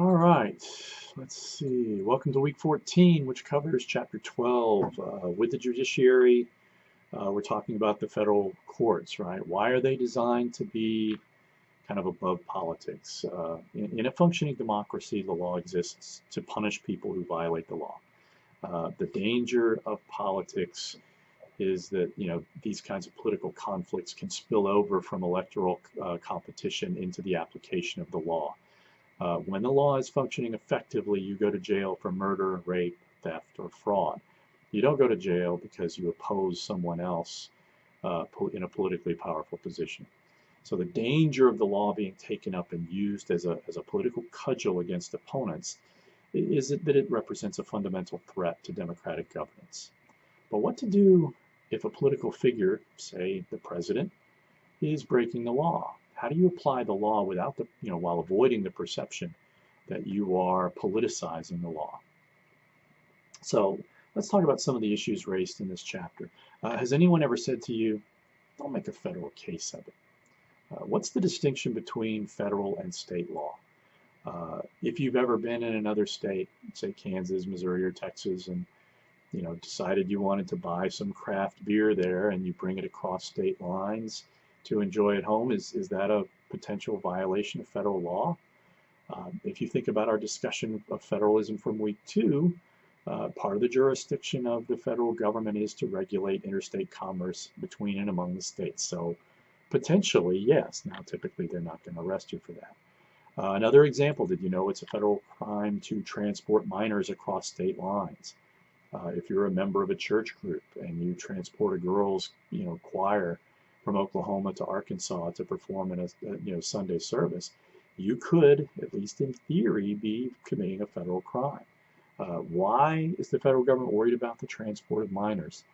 All right, let's see. Welcome to week 14, which covers chapter 12. With the judiciary, we're talking about the federal courts, right? Why are they designed to be kind of above politics? In a functioning democracy, the law exists to punish people who violate the law. The danger of politics is that these kinds of political conflicts can spill over from electoral competition into the application of the law. When the law is functioning effectively, you go to jail for murder, rape, theft, or fraud. You don't go to jail because you oppose someone else in a politically powerful position. So the danger of the law being taken up and used as a political cudgel against opponents is that it represents a fundamental threat to democratic governance. But what to do if a political figure, say the president, is breaking the law? How do you apply the law without while avoiding the perception that you are politicizing the law? So let's talk about some of the issues raised in this chapter. Has anyone ever said to you, don't make a federal case of it? What's the distinction between federal and state law? If you've ever been in another state, say Kansas, Missouri, or Texas, and decided you wanted to buy some craft beer there and you bring it across state lines to enjoy at home, is that a potential violation of federal law? If you think about our discussion of federalism from week 2, part of the jurisdiction of the federal government is to regulate interstate commerce between and among the states. So potentially, yes. Now, typically, they're not going to arrest you for that. Another example, did you know it's a federal crime to transport minors across state lines? If you're a member of a church group and you transport a girls' choir from Oklahoma to Arkansas to perform in a Sunday service, you could, at least in theory, be committing a federal crime. Why is the federal government worried about the transport of minors?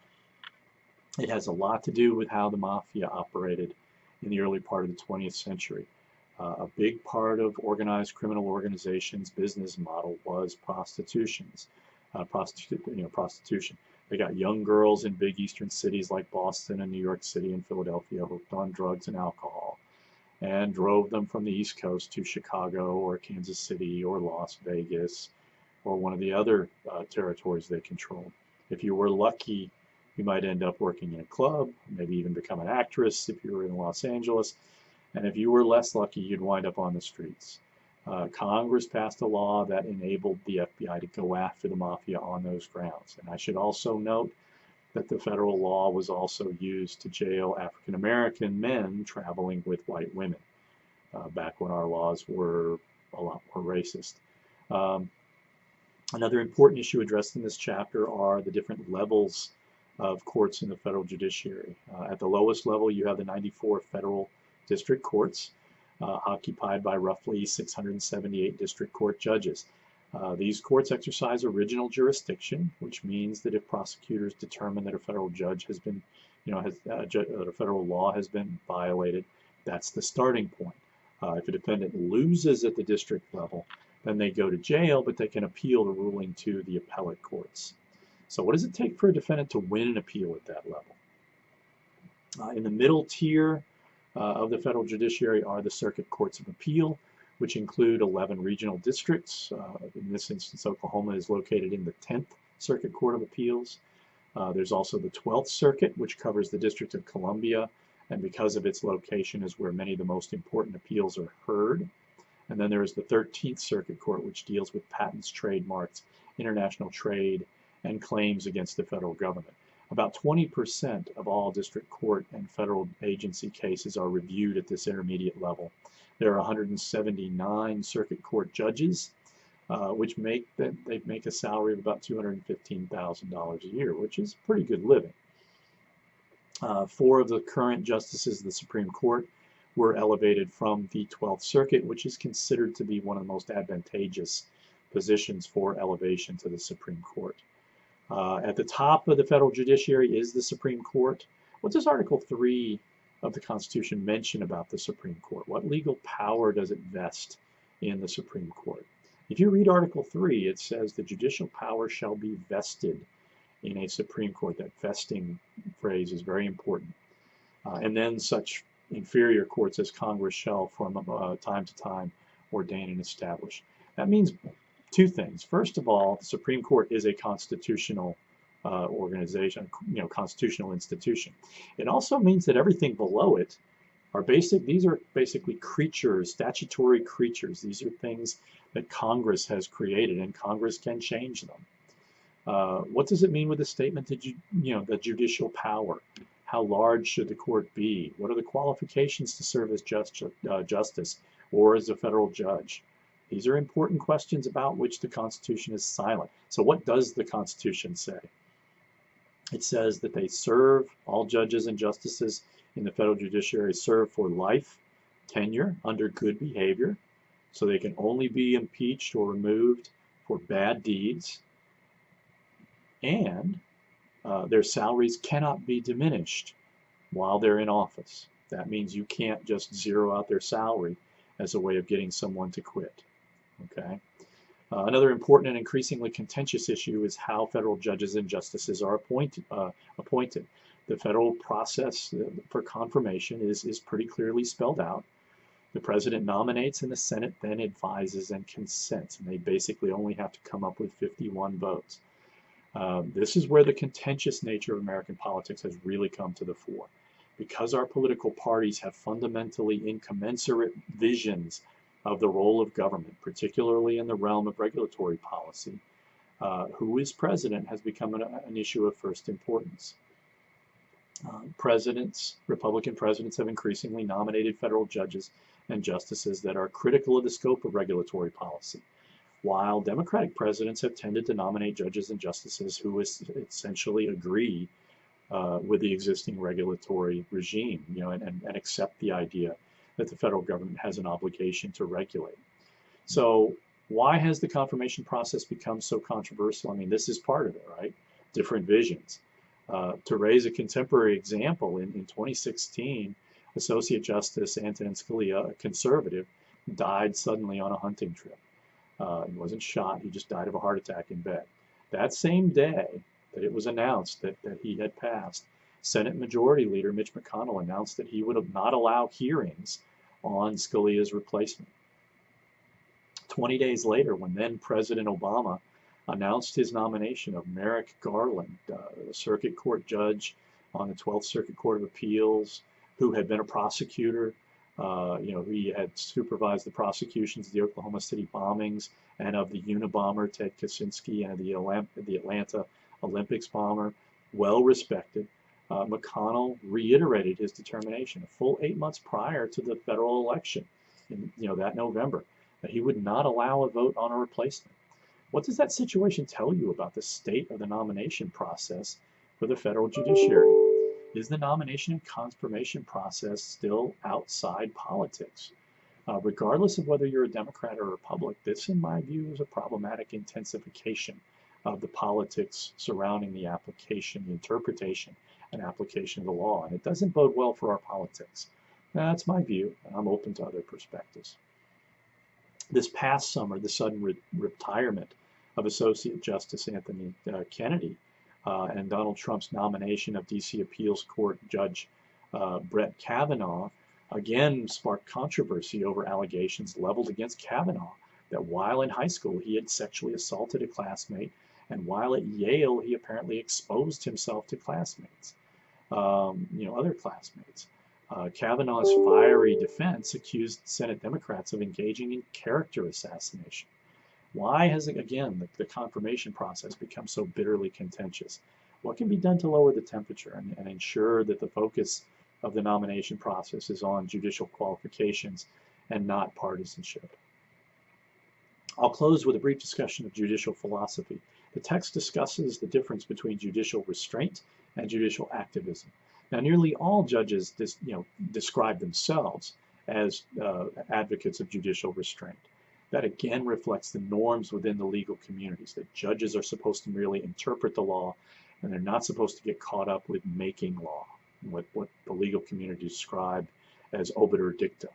It has a lot to do with how the mafia operated in the early part of the 20th century. A big part of organized criminal organizations' business model was prostitution. They got young girls in big eastern cities like Boston and New York City and Philadelphia hooked on drugs and alcohol and drove them from the East Coast to Chicago or Kansas City or Las Vegas or one of the other territories they controlled. If you were lucky, you might end up working in a club, maybe even become an actress if you were in Los Angeles. And if you were less lucky, you'd wind up on the streets. Congress passed a law that enabled the FBI to go after the mafia on those grounds. And I should also note that the federal law was also used to jail African American men traveling with white women, back when our laws were a lot more racist. Another important issue addressed in this chapter are the different levels of courts in the federal judiciary. At the lowest level, you have the 94 federal district courts, occupied by roughly 678 district court judges. These courts exercise original jurisdiction, which means that if prosecutors determine that a federal judge has been, that a federal law has been violated, that's the starting point. If a defendant loses at the district level, then they go to jail, but they can appeal the ruling to the appellate courts. So what does it take for a defendant to win an appeal at that level? In the middle tier of the federal judiciary are the circuit courts of appeal, which include 11 regional districts. In this instance, Oklahoma is located in the 10th Circuit Court of Appeals. There's also the 12th Circuit, which covers the District of Columbia, and because of its location is where many of the most important appeals are heard. And then there is the 13th Circuit Court, which deals with patents, trademarks, international trade, and claims against the federal government. About 20% of all district court and federal agency cases are reviewed at this intermediate level. There are 179 circuit court judges, which make a salary of about $215,000 a year, which is pretty good living. 4 of the current justices of the Supreme Court were elevated from the 12th Circuit, which is considered to be one of the most advantageous positions for elevation to the Supreme Court. At the top of the federal judiciary is the Supreme Court. What does Article 3 of the Constitution mention about the Supreme Court? What legal power does it vest in the Supreme Court? If you read Article 3, it says the judicial power shall be vested in a Supreme Court. That vesting phrase is very important. And then such inferior courts as Congress shall from time to time ordain and establish. That means two things. First of all, the Supreme Court is a constitutional organization, constitutional institution. It also means that everything below it these are basically creatures, statutory creatures. These are things that Congress has created, and Congress can change them. What does it mean with the statement that the judicial power? How large should the court be? What are the qualifications to serve as justice or as a federal judge? These are important questions about which the Constitution is silent. So what does the Constitution say? It says that they serve, all judges and justices in the federal judiciary serve for life tenure under good behavior, so they can only be impeached or removed for bad deeds, and their salaries cannot be diminished while they're in office. That means you can't just zero out their salary as a way of getting someone to quit. Okay. Another important and increasingly contentious issue is how federal judges and justices are appointed. The federal process for confirmation is pretty clearly spelled out. The president nominates and the Senate then advises and consents, and they basically only have to come up with 51 votes. This is where the contentious nature of American politics has really come to the fore. Because our political parties have fundamentally incommensurate visions of the role of government, particularly in the realm of regulatory policy, who is president has become an issue of first importance. Republican presidents have increasingly nominated federal judges and justices that are critical of the scope of regulatory policy, while Democratic presidents have tended to nominate judges and justices who essentially agree with the existing regulatory regime, and accept the idea that the federal government has an obligation to regulate. So why has the confirmation process become so controversial? I mean, this is part of it, right? Different visions. To raise a contemporary example, in 2016, Associate Justice Antonin Scalia, a conservative, died suddenly on a hunting trip. He wasn't shot, he just died of a heart attack in bed. That same day that it was announced that he had passed, Senate Majority Leader Mitch McConnell announced that he would not allow hearings on Scalia's replacement. 20 days later, when then President Obama announced his nomination of Merrick Garland, a circuit court judge on the 12th Circuit Court of Appeals, who had been a prosecutor. He had supervised the prosecutions of the Oklahoma City bombings and of the Unabomber Ted Kaczynski and of the Atlanta Olympics bomber, well respected. McConnell reiterated his determination a full 8 months prior to the federal election, in that November, that he would not allow a vote on a replacement. What does that situation tell you about the state of the nomination process for the federal judiciary? Is the nomination and confirmation process still outside politics? Regardless of whether you're a Democrat or a Republican, this, in my view, is a problematic intensification of the politics surrounding the application, the interpretation, and application of the law. And it doesn't bode well for our politics. That's my view, and I'm open to other perspectives. This past summer, the sudden retirement of Associate Justice Anthony Kennedy and Donald Trump's nomination of D.C. Appeals Court Judge Brett Kavanaugh again sparked controversy over allegations leveled against Kavanaugh that while in high school he had sexually assaulted a classmate, and while at Yale he apparently exposed himself to classmates, other classmates. Kavanaugh's fiery defense accused Senate Democrats of engaging in character assassination. Why has, again, the confirmation process become so bitterly contentious? What can be done to lower the temperature and ensure that the focus of the nomination process is on judicial qualifications and not partisanship? I'll close with a brief discussion of judicial philosophy. The text discusses the difference between judicial restraint and judicial activism. Now, nearly all judges describe themselves as advocates of judicial restraint. That again reflects the norms within the legal communities, that judges are supposed to merely interpret the law, and they're not supposed to get caught up with making law, what the legal community describe as obiter dicta,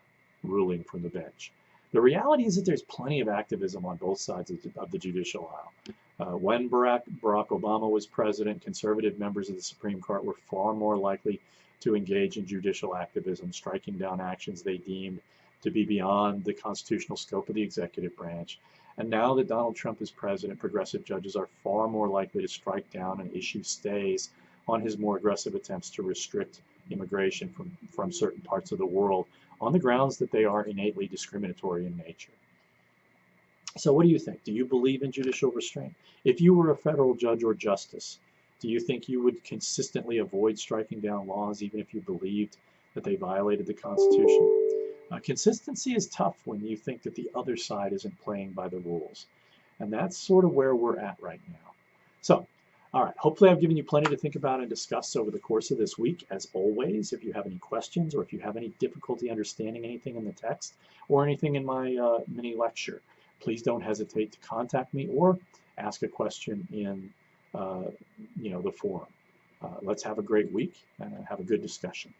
ruling from the bench. The reality is that there's plenty of activism on both sides of the judicial aisle. When Barack Obama was president, conservative members of the Supreme Court were far more likely to engage in judicial activism, striking down actions they deemed to be beyond the constitutional scope of the executive branch. And now that Donald Trump is president, progressive judges are far more likely to strike down and issue stays on his more aggressive attempts to restrict immigration from certain parts of the world on the grounds that they are innately discriminatory in nature. So what do you think? Do you believe in judicial restraint? If you were a federal judge or justice, do you think you would consistently avoid striking down laws even if you believed that they violated the Constitution? Consistency is tough when you think that the other side isn't playing by the rules. And that's sort of where we're at right now. So, all right, hopefully I've given you plenty to think about and discuss over the course of this week. As always, if you have any questions or if you have any difficulty understanding anything in the text or anything in my mini lecture, please don't hesitate to contact me or ask a question in the forum. Let's have a great week and have a good discussion.